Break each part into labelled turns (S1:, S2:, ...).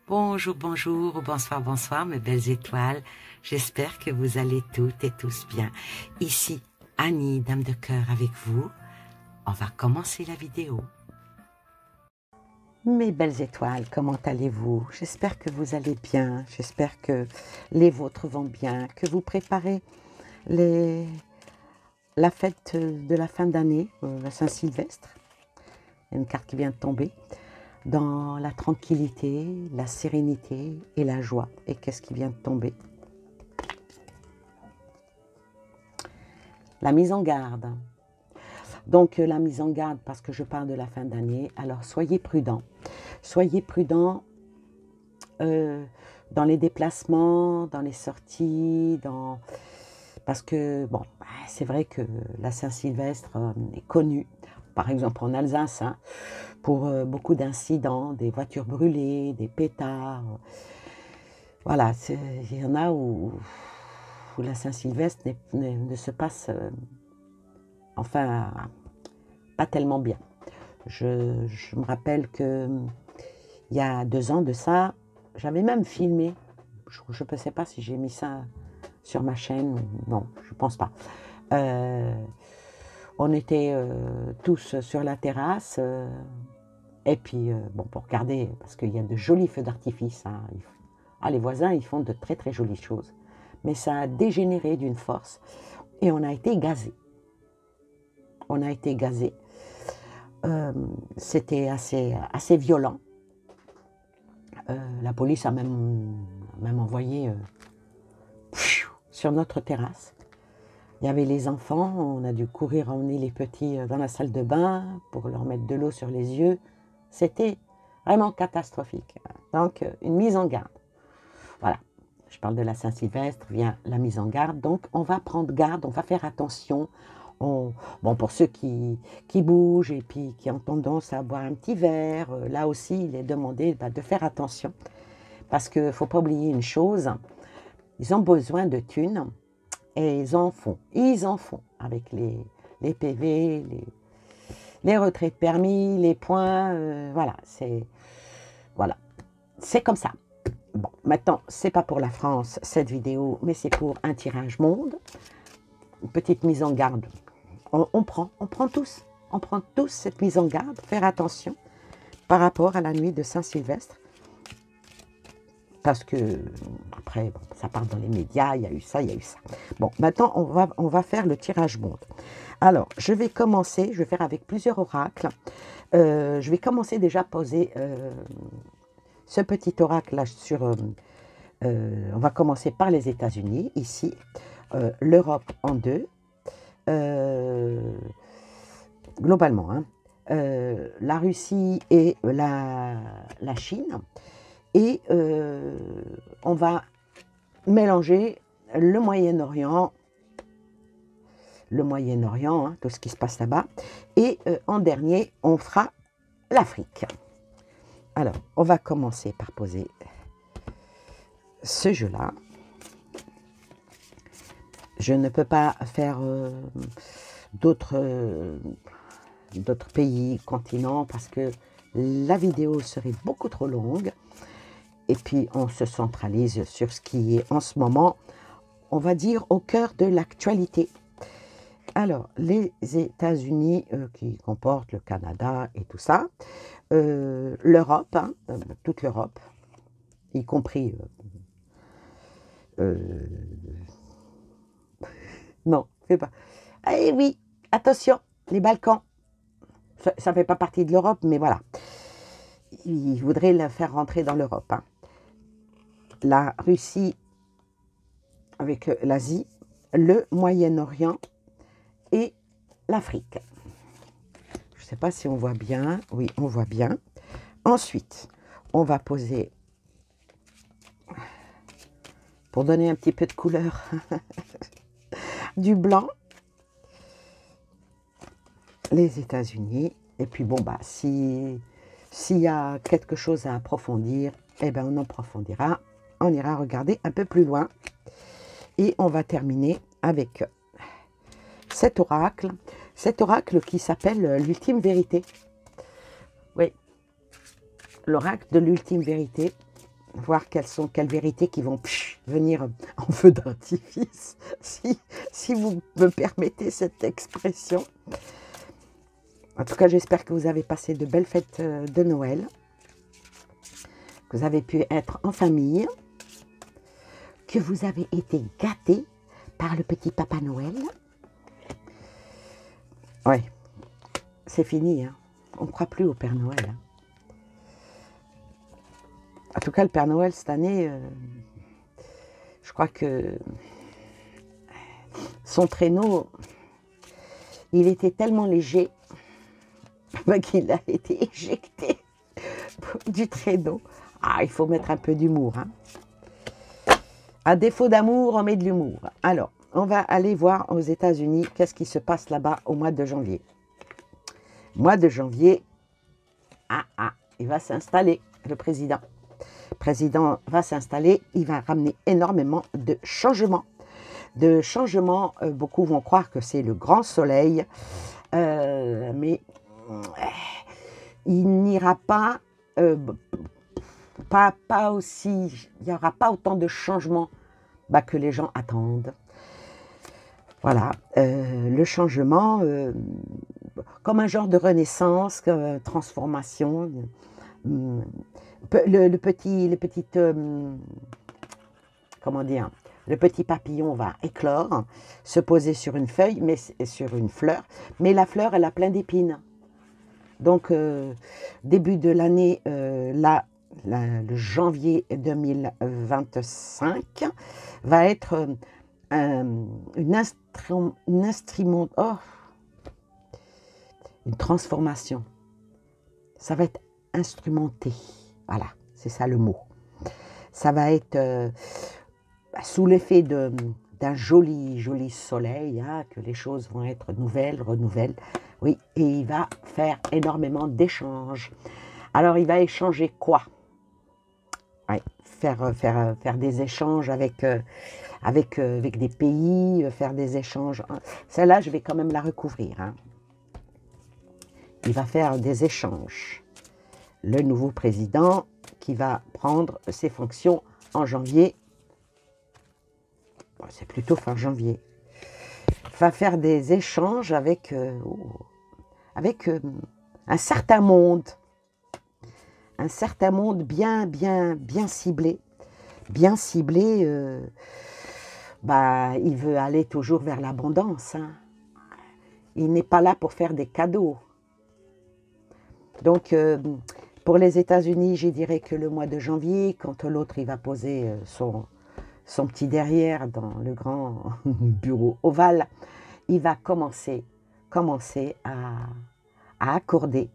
S1: Bonjour, bonjour, ou bonsoir, bonsoir, mes belles étoiles. J'espère que vous allez toutes et tous bien. Ici, Annie, Dame de Cœur, avec vous. On va commencer la vidéo. Mes belles étoiles, comment allez-vous? J'espère que vous allez bien. J'espère que les vôtres vont bien, que vous préparez la fête de la fin d'année, la Saint-Sylvestre. Il y a une carte qui vient de tomber. Dans la tranquillité, la sérénité et la joie. Et qu'est-ce qui vient de tomber? La mise en garde. Donc la mise en garde, parce que je parle de la fin d'année, alors soyez prudents. Soyez prudents dans les déplacements, dans les sorties, parce que, bon, c'est vrai que la Saint-Sylvestre est connue, par exemple en Alsace, hein, pour beaucoup d'incidents, des voitures brûlées, des pétards. Voilà, il y en a où la Saint-Sylvestre ne se passe, enfin, pas tellement bien. Je me rappelle que il y a 2 ans de ça, j'avais même filmé, je ne sais pas si j'ai mis ça sur ma chaîne, non, je ne pense pas. On était tous sur la terrasse, et puis, bon, pour regarder, parce qu'il y a de jolis feux d'artifice, hein, les voisins, ils font de très très jolies choses, mais ça a dégénéré d'une force, et on a été gazés. On a été gazés. C'était assez violent. La police a même envoyé sur notre terrasse. Il y avait les enfants, on a dû courir emmener les petits dans la salle de bain pour leur mettre de l'eau sur les yeux. C'était vraiment catastrophique. Donc, une mise en garde. Voilà, je parle de la Saint-Sylvestre, vient la mise en garde. Donc, on va prendre garde, on va faire attention. Bon, pour ceux qui bougent et puis qui ont tendance à boire un petit verre, là aussi, il est demandé de faire attention. Parce qu'il ne faut pas oublier une chose, ils ont besoin de thunes et ils en font. Ils en font avec les PV, les retraits de permis, les points, voilà, c'est comme ça. Bon, maintenant, c'est pas pour la France, cette vidéo, mais c'est pour un tirage monde. Une petite mise en garde. On prend tous cette mise en garde, faire attention par rapport à la nuit de Saint-Sylvestre. Parce que, après, bon, ça part dans les médias, il y a eu ça, il y a eu ça. Bon, maintenant, on va faire le tirage monde. Alors, je vais faire avec plusieurs oracles. Je vais commencer déjà à poser ce petit oracle-là sur... on va commencer par les États-Unis, ici. L'Europe en 2. Globalement, hein. La Russie et la Chine. Et on va mélanger le Moyen-Orient, hein, tout ce qui se passe là-bas. Et en dernier, on fera l'Afrique. Alors, on va commencer par poser ce jeu-là. Je ne peux pas faire d'autres pays, continents, parce que la vidéo serait beaucoup trop longue. Et puis, on se centralise sur ce qui est en ce moment, on va dire, au cœur de l'actualité. Alors, les États-Unis, qui comportent le Canada et tout ça, l'Europe, hein, toute l'Europe, y compris... non, fais pas. Eh oui, attention, les Balkans, ça ne fait pas partie de l'Europe, mais voilà. Ils voudraient la faire rentrer dans l'Europe, hein. La Russie avec l'Asie, le Moyen-Orient et l'Afrique. Je ne sais pas si on voit bien. Oui, on voit bien. Ensuite, on va poser, pour donner un petit peu de couleur, du blanc, les États-Unis. Et puis bon, bah, s'il y a quelque chose à approfondir, eh ben, on approfondira. On ira regarder un peu plus loin. Et on va terminer avec cet oracle qui s'appelle l'ultime vérité. Oui, l'oracle de l'ultime vérité. voir quelles vérités qui vont venir en feu d'artifice, si vous me permettez cette expression. En tout cas, j'espère que vous avez passé de belles fêtes de Noël, que vous avez pu être en famille, que vous avez été gâtés par le petit Papa Noël. Ouais, c'est fini, hein. On ne croit plus au Père Noël. Hein. En tout cas, le Père Noël, cette année, je crois que son traîneau, il était tellement léger qu'il a été éjecté du traîneau. Ah, il faut mettre un peu d'humour. Hein. À défaut d'amour, on met de l'humour. Alors, on va aller voir aux États-Unis qu'est-ce qui se passe là-bas au mois de janvier. Mois de janvier, il va s'installer, le président. Le président va s'installer, il va ramener énormément de changements. Beaucoup vont croire que c'est le grand soleil, mais il n'ira pas, pas aussi, il n'y aura pas autant de changements que les gens attendent. Voilà, le changement, comme un genre de renaissance, transformation. Le petit papillon va éclore, se poser sur une feuille, sur une fleur, mais la fleur, elle a plein d'épines. Donc, début de l'année, le janvier 2025, va être une transformation. Ça va être instrumenté. Voilà, c'est ça le mot. Ça va être sous l'effet d'un joli soleil, hein, que les choses vont être nouvelles. Oui, et il va faire énormément d'échanges. Alors, il va échanger quoi? Ouais, faire des échanges avec des pays, faire des échanges. Celle-là, je vais quand même la recouvrir. Hein. Il va faire des échanges. Le nouveau président qui va prendre ses fonctions en janvier. Bon, c'est plutôt fin janvier. Va faire des échanges avec un certain monde. Un certain monde bien ciblé. Bien ciblé. Il veut aller toujours vers l'abondance. Hein. Il n'est pas là pour faire des cadeaux. Donc, pour les États-Unis, je dirais que le mois de janvier, quand l'autre il va poser son petit derrière dans le grand bureau ovale, il va commencer à accorder.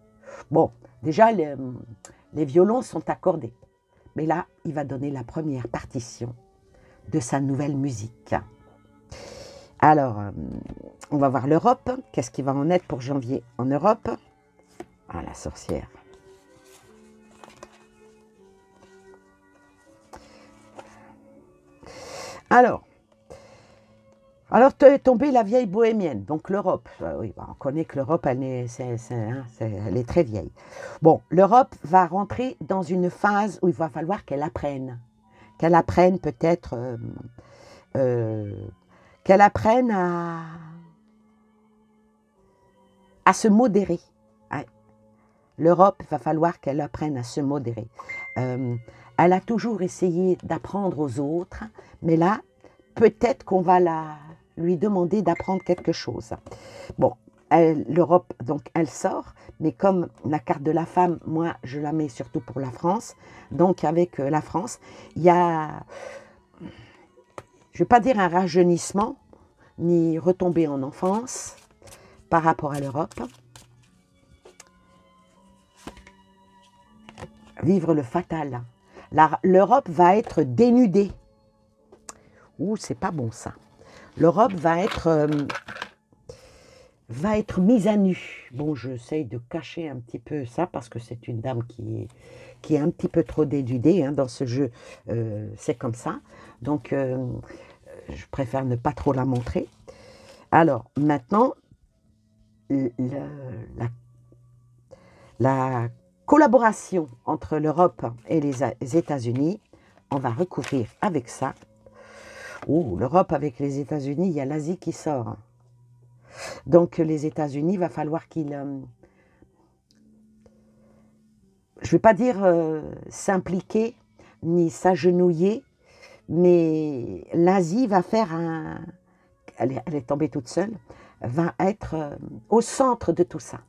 S1: Bon, déjà, les violons sont accordés. Mais là, il va donner la première partition de sa nouvelle musique. Alors, on va voir l'Europe. Qu'est-ce qui va en être pour janvier en Europe? Ah, la sorcière. Alors est tombée la vieille bohémienne, donc l'Europe. Oui, on connaît que l'Europe, elle est très vieille. Bon, l'Europe va rentrer dans une phase où il va falloir qu'elle apprenne. Qu'elle apprenne peut-être... qu'elle apprenne à se modérer. L'Europe, il va falloir qu'elle apprenne à se modérer. Elle a toujours essayé d'apprendre aux autres, mais là, peut-être qu'on va lui demander d'apprendre quelque chose. Bon, l'Europe, donc, elle sort, mais comme la carte de la femme, moi, je la mets surtout pour la France. Donc, avec la France, il y a, je ne vais pas dire un rajeunissement, ni retomber en enfance par rapport à l'Europe. Vivre le fatal. L'Europe va être dénudée. Ouh, c'est pas bon ça. L'Europe va être mise à nu. Bon, j'essaye de cacher un petit peu ça parce que c'est une dame qui est un petit peu trop dénudée hein, dans ce jeu. C'est comme ça. Donc, je préfère ne pas trop la montrer. Alors, maintenant, la collaboration entre l'Europe et les États-Unis on va recouvrir avec ça. Oh, l'Europe avec les États-Unis, il y a l'Asie qui sort. Donc les États-Unis, il va falloir qu'ils... je ne vais pas dire s'impliquer, ni s'agenouiller, mais l'Asie va faire un... Elle est tombée toute seule, va être au centre de tout ça.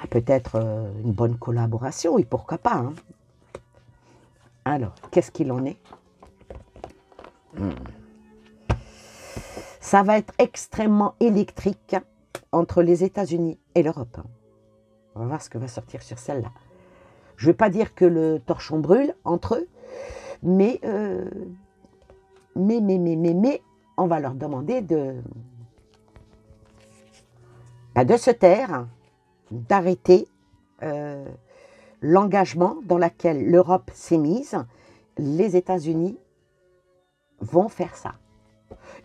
S1: Peut-être une bonne collaboration, et pourquoi pas. Hein. Alors, qu'est-ce qu'il en est? Ça va être extrêmement électrique entre les États-Unis et l'Europe. On va voir ce que va sortir sur celle-là. Je ne vais pas dire que le torchon brûle entre eux, mais on va leur demander de se taire, d'arrêter l'engagement dans lequel l'Europe s'est mise. Les États-Unis vont faire ça.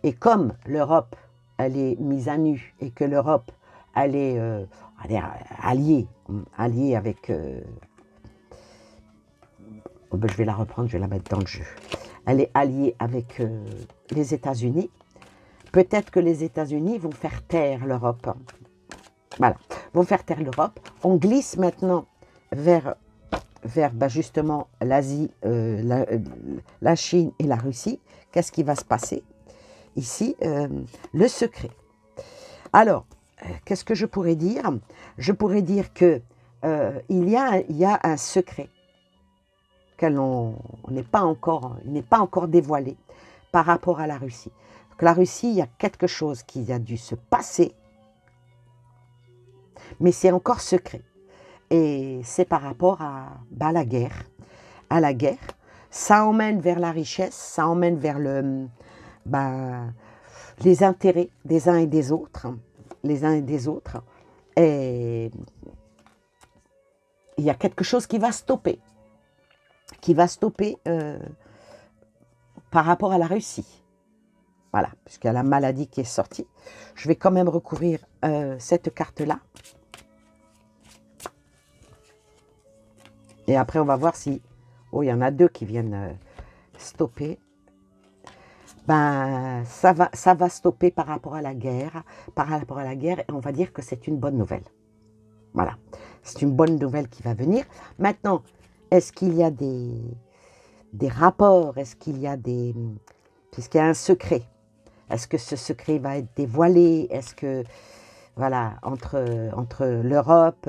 S1: Et comme l'Europe, elle est mise à nu et que l'Europe, elle est alliée avec... oh ben, je vais la reprendre, je vais la mettre dans le jeu. Elle est alliée avec les États-Unis. Peut-être que les États-Unis vont faire taire l'Europe. Voilà, vont faire taire l'Europe. On glisse maintenant vers justement l'Asie, la Chine et la Russie. Qu'est-ce qui va se passer? Ici, le secret. Alors, qu'est-ce que je pourrais dire? Je pourrais dire que il y a un secret il n'est pas encore dévoilé par rapport à la Russie. Donc, la Russie, il y a quelque chose qui a dû se passer, mais c'est encore secret. Et c'est par rapport à la guerre. À la guerre, ça emmène vers la richesse, ça emmène vers les intérêts des uns et des autres. Les uns et des autres. Et il y a quelque chose qui va stopper. Par rapport à la Russie. Voilà, puisqu'il y a la maladie qui est sortie. Je vais quand même recouvrir cette carte-là. Et après, on va voir si... Oh, il y en a deux qui viennent stopper. Ben, ça va stopper par rapport à la guerre. Et on va dire que c'est une bonne nouvelle. Voilà, c'est une bonne nouvelle qui va venir. Maintenant, est-ce qu'il y a des rapports? Est-ce qu'il y a puisqu'il y a un secret. Est-ce que ce secret va être dévoilé? Est-ce que, voilà, entre l'Europe...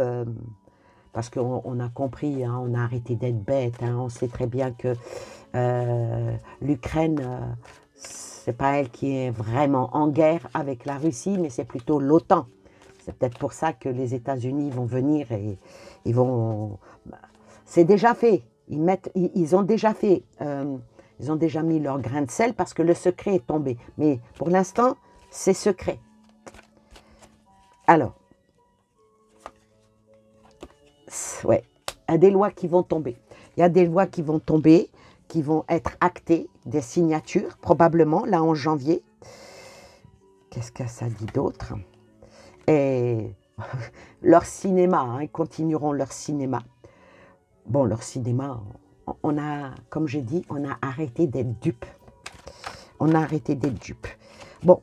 S1: parce qu'on a compris, hein, on a arrêté d'être bête, hein, on sait très bien que l'Ukraine, c'est pas elle qui est vraiment en guerre avec la Russie, mais c'est plutôt l'OTAN. C'est peut-être pour ça que les États-Unis vont venir et ils vont... C'est déjà fait, ils ont déjà fait, ils ont déjà mis leur grain de sel parce que le secret est tombé. Mais pour l'instant, c'est secret. Alors, ouais, il y a des lois qui vont tomber. Il y a des lois qui vont tomber, qui vont être actées, des signatures, probablement, là en janvier. Qu'est-ce que ça dit d'autre? Et leur cinéma, hein, ils continueront leur cinéma. Bon, leur cinéma, on a, comme j'ai dit, on a arrêté d'être dupes. On a arrêté d'être dupes. Bon,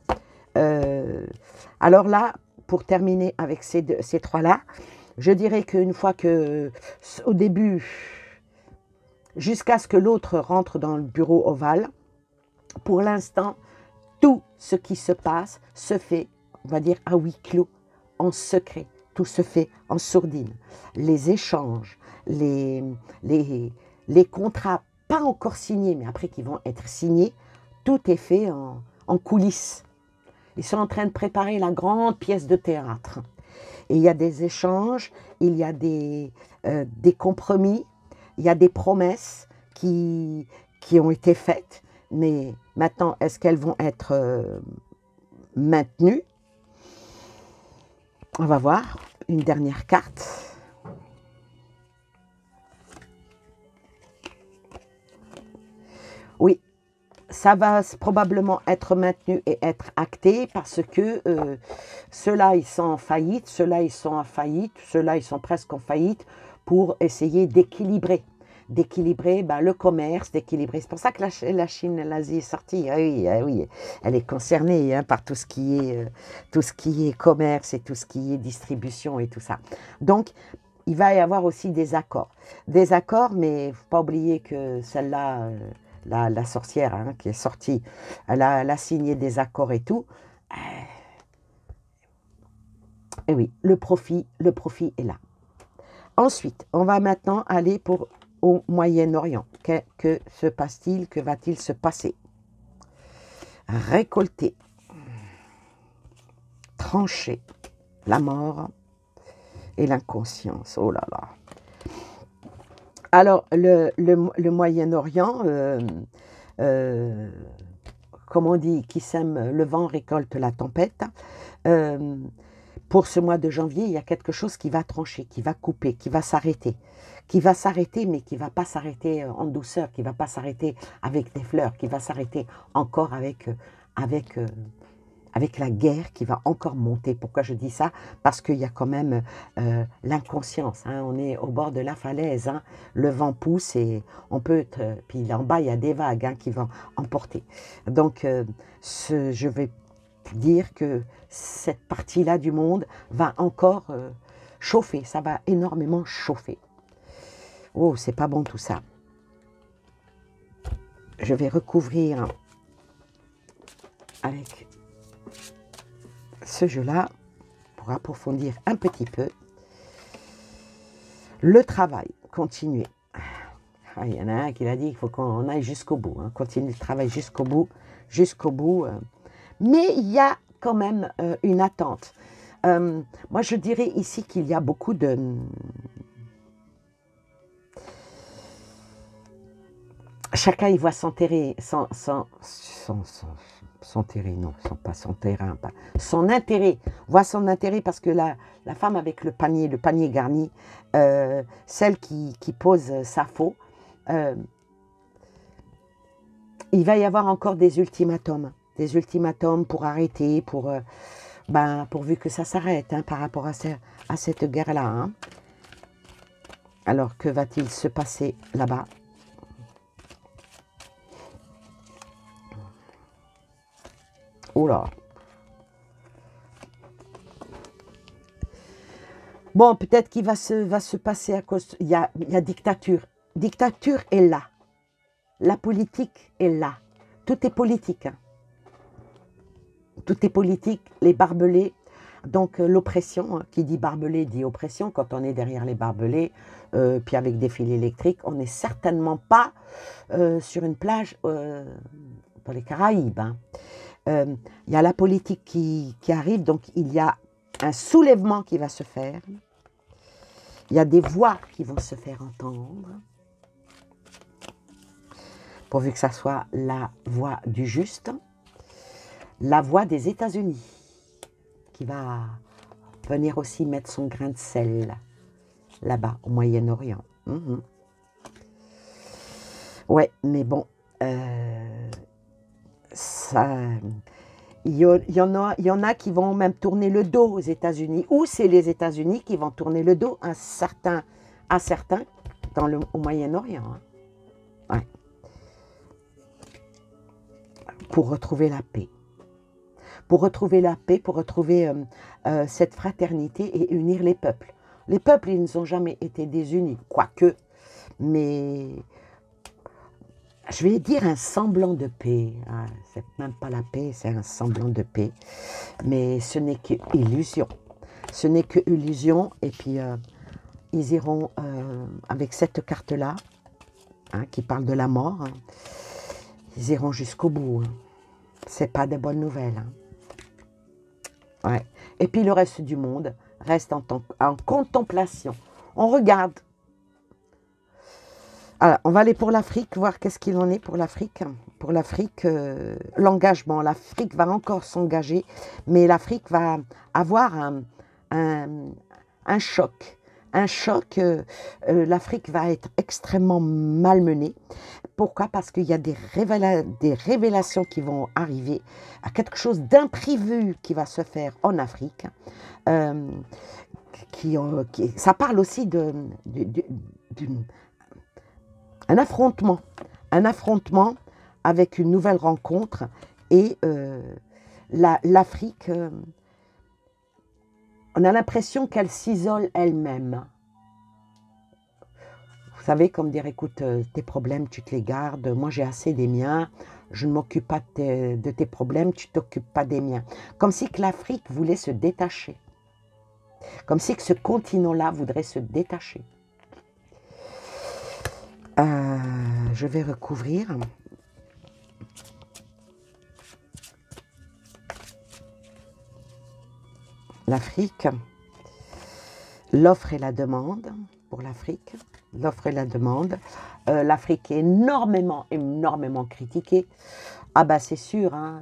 S1: alors là, pour terminer avec ces trois-là, je dirais qu'une fois que, au début, jusqu'à ce que l'autre rentre dans le bureau ovale, pour l'instant, tout ce qui se passe se fait, on va dire, à huis clos, en secret. Tout se fait en sourdine. Les échanges, les contrats pas encore signés, mais après qui vont être signés, tout est fait en coulisses. Ils sont en train de préparer la grande pièce de théâtre. Et il y a des échanges, il y a des compromis, il y a des promesses qui ont été faites. Mais maintenant, est-ce qu'elles vont être maintenues? On va voir. Une dernière carte. Oui, ça va probablement être maintenu et être acté parce que ceux-là, ils sont en faillite, ceux-là, ils sont en faillite, ceux-là, ils sont presque en faillite pour essayer d'équilibrer. d'équilibrer le commerce, d'équilibrer. C'est pour ça que la Chine, l'Asie est sortie. Ah oui, elle est concernée par tout ce qui est commerce et tout ce qui est distribution et tout ça. Donc, il va y avoir aussi des accords. Des accords, mais il ne faut pas oublier que celle-là, la sorcière qui est sortie, elle a signé des accords et tout. Et oui, le profit est là. Ensuite, on va maintenant aller au Moyen-Orient. Que se passe-t-il? Que va-t-il se passer? Récolter, trancher la mort et l'inconscience. Oh là là. Alors, le Moyen-Orient, comme on dit, qui sème le vent récolte la tempête. Pour ce mois de janvier, il y a quelque chose qui va trancher, qui va couper, qui va s'arrêter, mais qui ne va pas s'arrêter en douceur, qui ne va pas s'arrêter avec des fleurs, qui va s'arrêter encore avec la guerre qui va encore monter. Pourquoi je dis ça? Parce qu'il y a quand même l'inconscience. On est au bord de la falaise. Le vent pousse et on peut... puis en bas, il y a des vagues qui vont emporter. Donc, je vais dire que cette partie-là du monde va encore chauffer. Ça va énormément chauffer. Oh, c'est pas bon tout ça. Je vais recouvrir avec ce jeu-là pour approfondir un petit peu. Le travail, continuer. Il y en a un qui l'a dit qu'il faut qu'on aille jusqu'au bout. Continuer le travail jusqu'au bout. Mais il y a quand même une attente. Moi, je dirais ici qu'il y a beaucoup de... Chacun, il voit s'enterrer, s'enterrer, non, pas son terrain, pas, son intérêt, voit son intérêt parce que la femme avec le panier garni, celle qui pose sa faux, il va y avoir encore des ultimatums pour arrêter, pourvu que ça s'arrête par rapport à cette guerre-là. Alors, que va-t-il se passer là-bas? Oh là. Bon, peut-être qu'il va se passer à cause... Il y a dictature. Dictature est là. La politique est là. Tout est politique. Tout est politique. Les barbelés. Donc, l'oppression. Qui dit barbelé dit oppression. Quand on est derrière les barbelés, puis avec des fils électriques, on n'est certainement pas sur une plage dans les Caraïbes. Il y a la politique qui arrive, donc il y a un soulèvement qui va se faire. Il y a des voix qui vont se faire entendre, pourvu que ça soit la voix du juste, la voix des États-Unis, qui va venir aussi mettre son grain de sel là-bas, au Moyen-Orient. Ouais, mais bon... il y en a qui vont même tourner le dos aux États-Unis, ou c'est les États-Unis qui vont tourner le dos à certains au Moyen-Orient. Ouais. Pour retrouver la paix. Pour retrouver cette fraternité et unir les peuples. Les peuples, ils n'ont jamais été désunis, quoique, mais... Je vais dire un semblant de paix. C'est même pas la paix, c'est un semblant de paix. Mais ce n'est qu'illusion. Ce n'est que illusion. Et puis, ils iront avec cette carte-là, qui parle de la mort. Ils iront jusqu'au bout. C'est pas de bonnes nouvelles. Ouais. Et puis, le reste du monde reste en contemplation. On regarde. Alors, on va aller pour l'Afrique, voir qu'est-ce qu'il en est pour l'Afrique. Pour l'Afrique, l'engagement. L'Afrique va encore s'engager, mais l'Afrique va avoir un choc. Un choc, l'Afrique va être extrêmement malmenée. Pourquoi? Parce qu'il y a des révélations qui vont arriver, à quelque chose d'imprévu qui va se faire en Afrique. Ça parle aussi d'une un affrontement avec une nouvelle rencontre et l'Afrique, on a l'impression qu'elle s'isole elle-même. Vous savez, comme dire, écoute, tes problèmes, tu te les gardes, moi j'ai assez des miens, je ne m'occupe pas de tes problèmes, tu ne t'occupes pas des miens. Comme si que l'Afrique voulait se détacher. Comme si que ce continent-là voudrait se détacher. Je vais recouvrir. L'Afrique, l'offre et la demande pour l'Afrique, l'offre et la demande. L'Afrique est énormément critiquée. Ah bah c'est sûr, hein.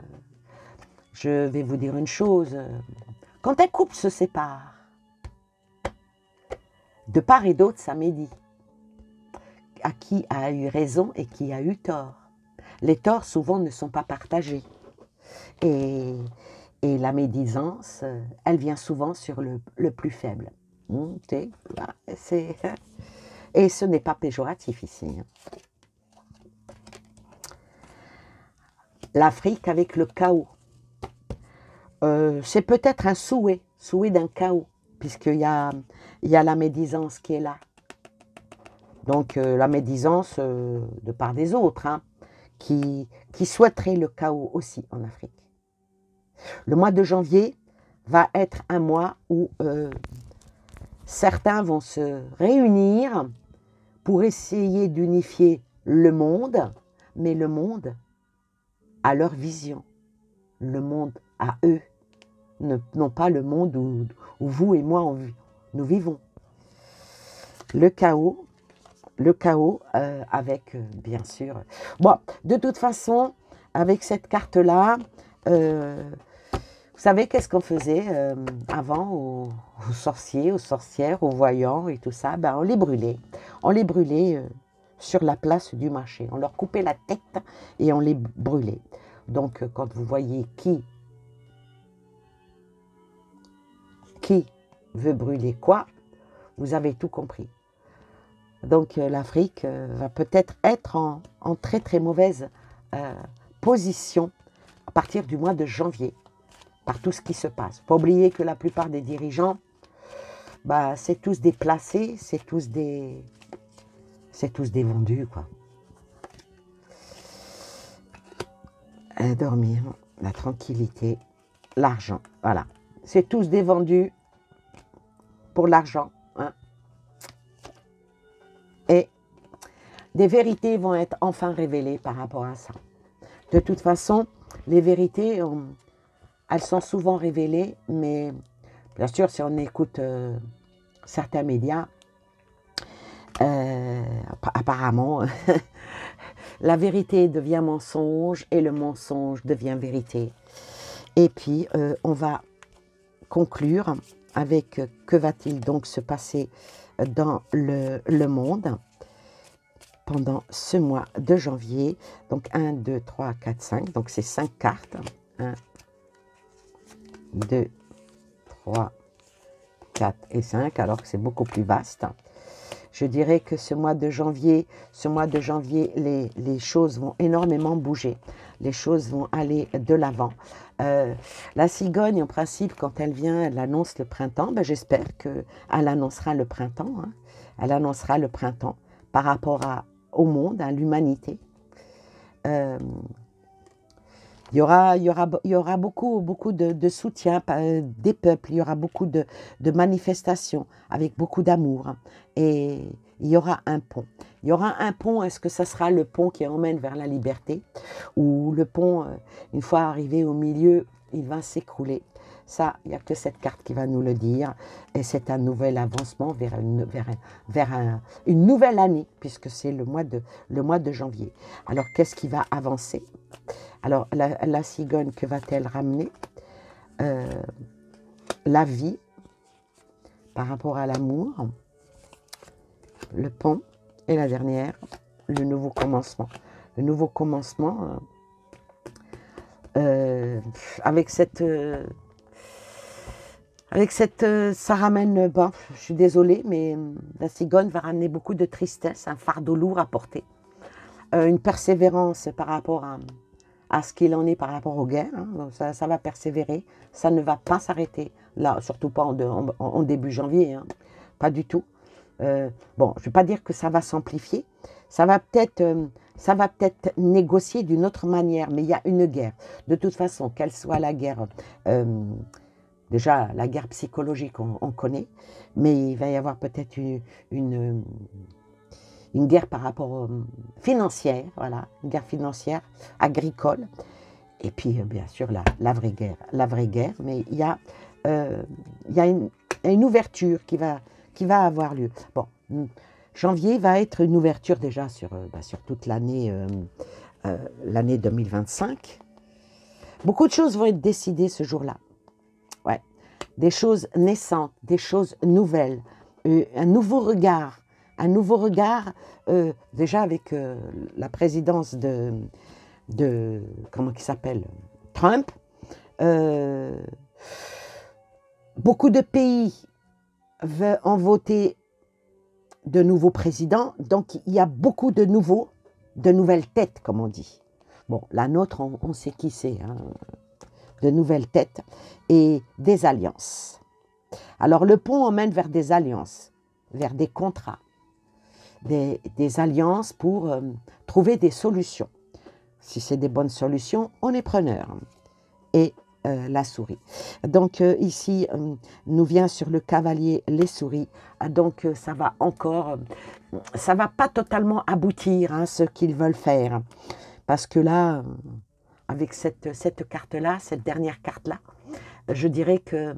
S1: Je vais vous dire une chose, quand un couple se sépare, de part et d'autre, ça médit. À qui a eu raison et qui a eu tort. Les torts, souvent, ne sont pas partagés. Et la médisance, elle vient souvent sur le plus faible. Et ce n'est pas péjoratif ici. L'Afrique avec le chaos. C'est peut-être un souhait d'un chaos, puisqu'il y a la médisance qui est là. Donc la médisance de part des autres, hein, qui souhaiterait le chaos aussi en Afrique. Le mois de janvier va être un mois où certains vont se réunir pour essayer d'unifier le monde, mais le monde à leur vision, le monde à eux, non pas le monde où vous et moi nous vivons. Le chaos avec, bien sûr... Bon, de toute façon, avec cette carte-là, vous savez qu'est-ce qu'on faisait avant aux sorciers, aux sorcières, aux voyants et tout ça? Ben, on les brûlait. On les brûlait sur la place du marché. On leur coupait la tête et on les brûlait. Donc, quand vous voyez qui veut brûler quoi, vous avez tout compris. Donc l'Afrique va peut-être être en très très mauvaise position à partir du mois de janvier, par tout ce qui se passe. Il ne faut pas oublier que la plupart des dirigeants, bah, c'est tous des placés, c'est tous des vendus, quoi. Dormir, la tranquillité, l'argent, voilà. C'est tous des vendus pour l'argent. Hein. Et des vérités vont être enfin révélées par rapport à ça. De toute façon, les vérités, elles sont souvent révélées, mais bien sûr, si on écoute certains médias, apparemment, la vérité devient mensonge et le mensonge devient vérité. Et puis, on va conclure avec que va-t-il donc se passer dans le monde pendant ce mois de janvier. Donc 1, 2, 3, 4, 5. Donc c'est 5 cartes. 1, 2, 3, 4 et 5. Alors que c'est beaucoup plus vaste. Je dirais que ce mois de janvier, les choses vont énormément bouger. Les choses vont aller de l'avant. La cigogne, en principe, quand elle vient, elle annonce le printemps. Ben, j'espère qu'elle annoncera le printemps. Hein. Elle annoncera le printemps par rapport au monde, à l'humanité. Il y aura beaucoup de soutien des peuples, il y aura beaucoup de manifestations avec beaucoup d'amour. Hein. Et il y aura un pont. Il y aura un pont, est-ce que ça sera le pont qui emmène vers la liberté? Ou le pont, une fois arrivé au milieu, il va s'écrouler? Ça, il n'y a que cette carte qui va nous le dire. Et c'est un nouvel avancement vers une nouvelle année, puisque c'est le mois de janvier. Alors, qu'est-ce qui va avancer? Alors, la cigogne, que va-t-elle ramener? La vie, par rapport à l'amour, le pont, et la dernière, le nouveau commencement. Le nouveau commencement, avec cette Avec cette, ça ramène, bon, je suis désolée, mais la cigogne va ramener beaucoup de tristesse, un fardeau lourd à porter, une persévérance par rapport à ce qu'il en est par rapport aux guerres. Hein. Donc ça va persévérer, ça ne va pas s'arrêter, là, surtout pas en début janvier, hein. Pas du tout. Bon, je ne vais pas dire que ça va s'amplifier, ça va peut-être négocier d'une autre manière, mais il y a une guerre. De toute façon, qu'elle soit la guerre, déjà la guerre psychologique, on connaît, mais il va y avoir peut-être une guerre par rapport financière, voilà, une guerre financière, agricole, et puis bien sûr la vraie guerre, mais il y a une ouverture qui va avoir lieu. Bon, janvier va être une ouverture déjà sur toute l'année 2025. Beaucoup de choses vont être décidées ce jour-là. Ouais, des choses naissantes, des choses nouvelles, un nouveau regard, déjà avec la présidence de comment il s'appelle, Trump. Beaucoup de pays ont voté de nouveaux présidents, donc il y a beaucoup de nouvelles têtes, comme on dit. Bon, la nôtre, on sait qui c'est, hein, de nouvelles têtes et des alliances. Alors le pont emmène vers des alliances, vers des contrats, des alliances pour trouver des solutions. Si c'est des bonnes solutions, on est preneur. Et la souris. Donc ici, nous vient sur le cavalier les souris. Donc ça va encore, ça va pas totalement aboutir, hein, ce qu'ils veulent faire. Parce que là, avec cette carte-là, cette dernière carte-là, je dirais que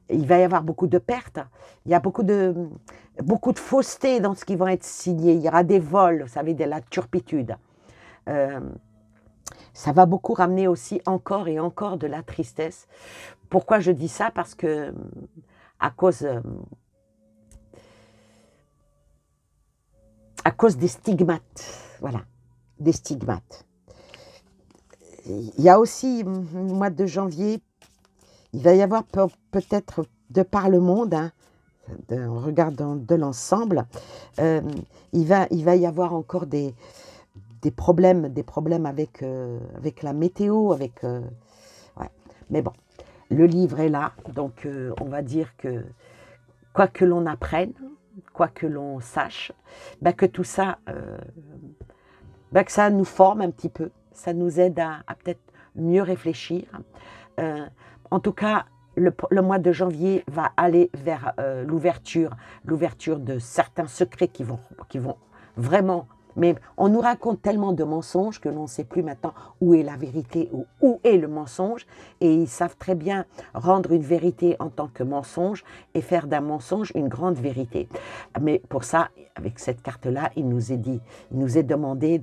S1: il va y avoir beaucoup de pertes. Il y a beaucoup de fausseté dans ce qui va être signé. Il y aura des vols, vous savez, de la turpitude. Ça va beaucoup ramener aussi encore et encore de la tristesse. Pourquoi je dis ça? Parce que à cause des stigmates, voilà, des stigmates. Il y a aussi, au mois de janvier, il va y avoir peut-être, de par le monde, hein, en regardant de l'ensemble, il va y avoir encore des problèmes avec la météo, ouais. Mais bon, le livre est là, donc on va dire que quoi que l'on apprenne, quoi que l'on sache, que tout ça, que ça nous forme un petit peu, ça nous aide à peut-être mieux réfléchir. En tout cas, le mois de janvier va aller vers l'ouverture de certains secrets qui vont vraiment... Mais on nous raconte tellement de mensonges que l'on ne sait plus maintenant où est la vérité ou où est le mensonge. Et ils savent très bien rendre une vérité en tant que mensonge et faire d'un mensonge une grande vérité. Mais pour ça, avec cette carte-là, il nous est demandé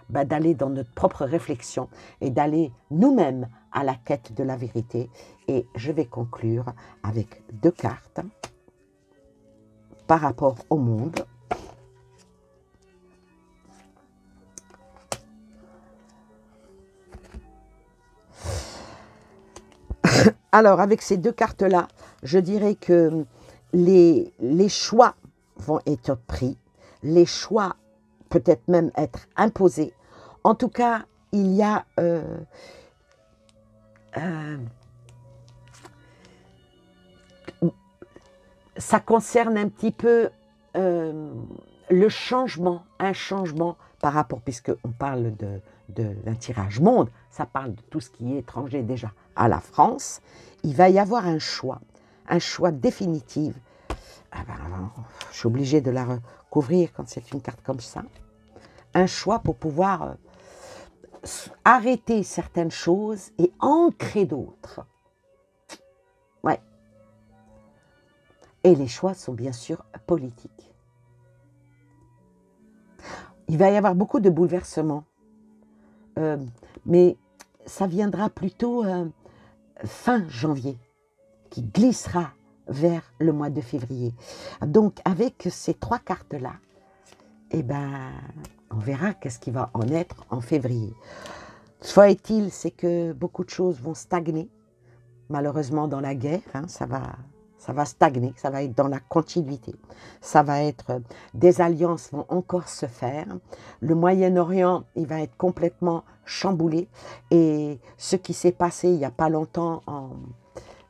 S1: d'aller dans notre propre réflexion et d'aller nous-mêmes à la quête de la vérité. Et je vais conclure avec 2 cartes par rapport au monde. Alors, avec ces 2 cartes-là, je dirais que les choix vont être pris, les choix peut-être même être imposés. En tout cas, il y a ça concerne un petit peu le changement, un changement par rapport, puisqu'on parle d'un tirage monde, ça parle de tout ce qui est étranger déjà à la France. Il va y avoir un choix définitif. Je suis obligée de la recouvrir quand c'est une carte comme ça. Un choix pour pouvoir arrêter certaines choses et ancrer d'autres. Ouais. Et les choix sont bien sûr politiques. Il va y avoir beaucoup de bouleversements. Mais ça viendra plutôt fin janvier, qui glissera vers le mois de février. Donc, avec ces 3 cartes-là, on verra qu'est-ce qui va en être en février. Soit est-il, c'est que beaucoup de choses vont stagner, malheureusement dans la guerre, hein, ça va stagner, ça va être dans la continuité. Ça va être, des alliances vont encore se faire. Le Moyen-Orient, il va être complètement chamboulé. Et ce qui s'est passé il n'y a pas longtemps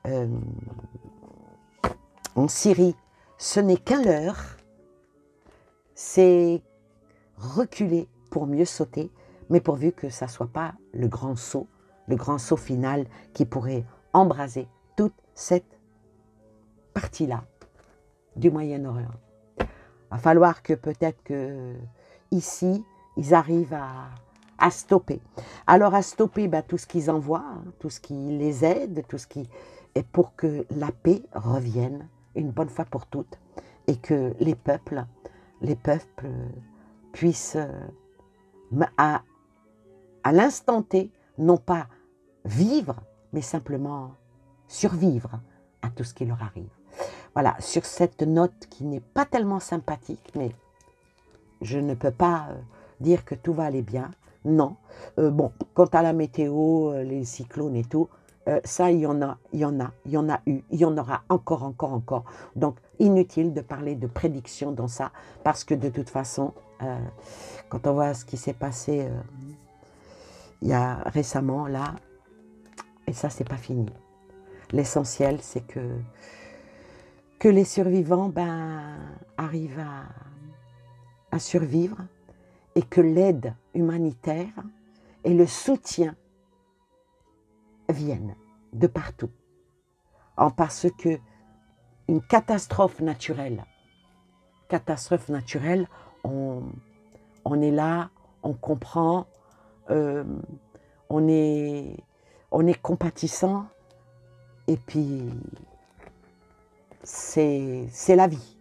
S1: euh, en Syrie, ce n'est qu'un leurre. C'est reculer pour mieux sauter, mais pourvu que ça ne soit pas le grand saut final qui pourrait embraser toute cette partie-là du Moyen-Orient. Il va falloir que peut-être que ici, ils arrivent à stopper. Alors à stopper tout ce qu'ils envoient, hein, tout ce qui les aide, tout ce qui est pour que la paix revienne une bonne fois pour toutes et que les peuples puissent à l'instant T, non pas vivre, mais simplement survivre à tout ce qui leur arrive. Voilà, sur cette note qui n'est pas tellement sympathique, mais je ne peux pas dire que tout va aller bien. Non. Bon, quant à la météo, les cyclones et tout, ça, il y en a eu, il y en aura encore. Donc, inutile de parler de prédiction dans ça, parce que de toute façon, quand on voit ce qui s'est passé il y a récemment, là, et ça, c'est pas fini. L'essentiel, c'est que les survivants arrivent à survivre et que l'aide humanitaire et le soutien viennent de partout. Parce que une catastrophe naturelle, on est là, on comprend, on est compatissant, et puis c'est la vie.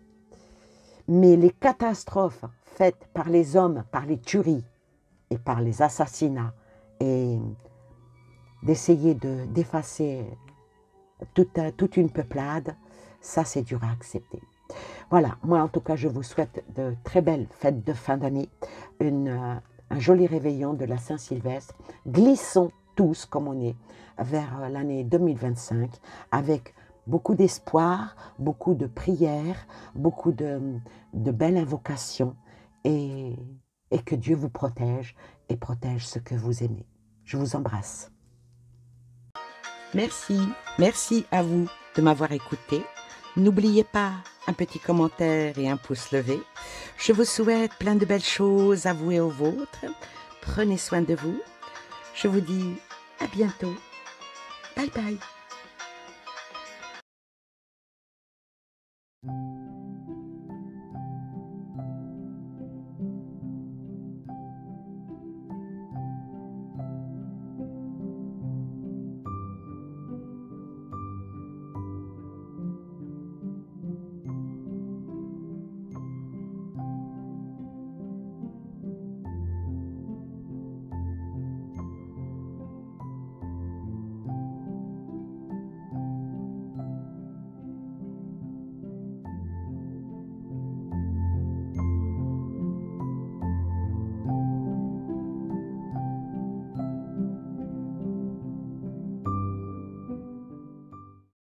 S1: Mais les catastrophes faites par les hommes, par les tueries et par les assassinats, et d'essayer d'effacer toute une peuplade, ça c'est dur à accepter. Voilà, moi en tout cas je vous souhaite de très belles fêtes de fin d'année, un joli réveillon de la Saint-Sylvestre. Glissons tous comme on est vers l'année 2025 avec beaucoup d'espoir, beaucoup de prières, beaucoup de belles invocations, et que Dieu vous protège et protège ce que vous aimez. Je vous embrasse. Merci à vous de m'avoir écouté. N'oubliez pas un petit commentaire et un pouce levé. Je vous souhaite plein de belles choses à vous et aux vôtres. Prenez soin de vous. Je vous dis à bientôt. Bye bye.